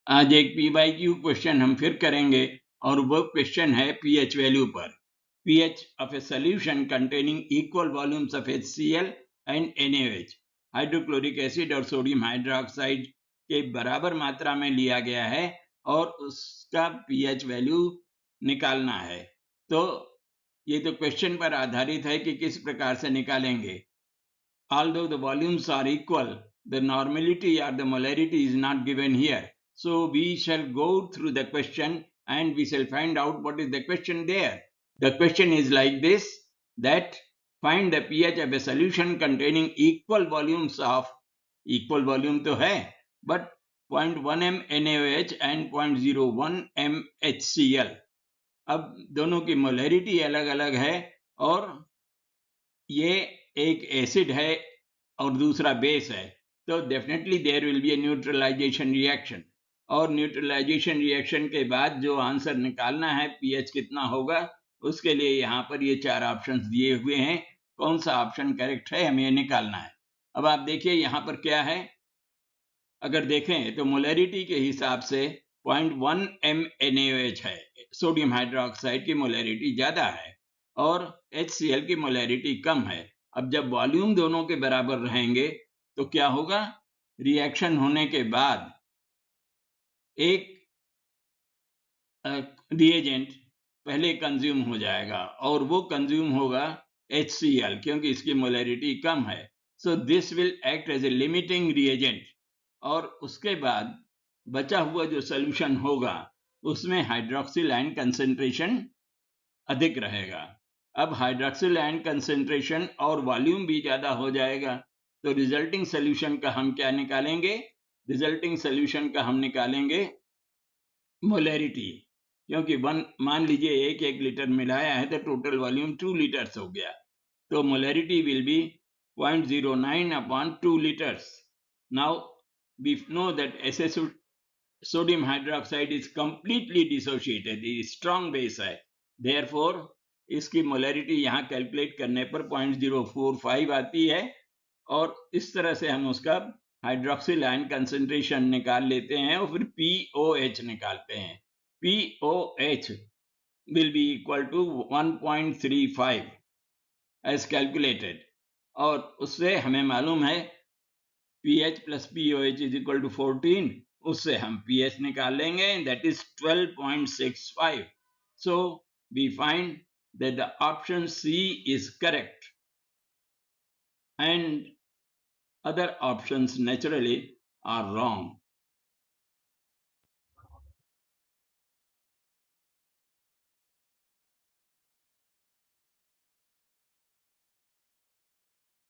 आज एक PYQ question हम फिर करेंगे और वो क्वेश्चन है pH वैल्यू पर। pH of a solution containing equal volumes of HCl and NaOH hydrochloric acid और सोडियम हाइड्रोक्साइड के बराबर मात्रा में लिया गया है और उसका pH वैल्यू निकालना है। तो ये तो क्वेश्चन पर आधारित है कि किस प्रकार से निकालेंगे। Although the volumes are equal, the normality or the molarity is not given here. So we shall go through the question and we shall find out what is the question there. The question is like this, that find the pH of a solution containing equal volumes of, equal volume तो है, but 0.1 m NaOH and 0.01 m HCl. अब दोनों की molarity अलग अलग है और ये एक एसिड है और दूसरा बेस है, तो definitely there will be a neutralization reaction. और न्यूट्रलाइजेशन रिएक्शन के बाद जो आंसर निकालना है पीएच कितना होगा, उसके लिए यहाँ पर ये 4 ऑप्शंस दिए हुए हैं। कौन सा ऑप्शन करेक्ट है हमें निकालना है। अब आप देखिए यहाँ पर क्या है। अगर देखें तो मोलैरिटी के हिसाब से 0.1 m NaOH है, सोडियम हाइड्रोक्साइड की मोलैरिटी ज्यादा है और HCl की मोलैरिटी कम है। अब जब वॉल्यूम दोनों के बराबर रहेंगे तो क्या होगा, रिएक्शन होने के बाद एक रिएजेंट पहले कंज्यूम हो जाएगा और वो कंज्यूम होगा HCl, क्योंकि इसकी मोलैरिटी कम है। So this will act as a limiting reagent और उसके बाद बचा हुआ जो सोल्यूशन होगा उसमें हाइड्रोक्सिल आयन कंसेंट्रेशन अधिक रहेगा। अब हाइड्रोक्सिल आयन कंसेंट्रेशन और वॉल्यूम भी ज्यादा हो जाएगा, तो रिजल्टिंग सोल्यूशन का हम क्या निकालेंगे, रिजल्टिंग सोल्यूशन का हम निकालेंगे मोलैरिटी, क्योंकि मान लीजिए 1 लीटर मिलाया है तो टोटल वॉल्यूम 2 लीटर्स हो गया, तो molarity will be 0.09 upon 2 liters. Now we know that sodium hydroxide is completely dissociated, it is strong base है, therefore इसकी मोलैरिटी यहाँ कैलकुलेट करने पर 0.045 आती है और इस तरह से हम उसका हाइड्रोक्सिल आयन कंसेंट्रेशन निकाल लेते हैं और फिर POH निकालते हैं। POH will be equal to 1.35 as calculated और उससे हमें मालूम है pH plus POH is equal to 14, उससे हम pH निकाल लेंगे, that is 12.65. So we find that the option C is correct and other options naturally are wrong.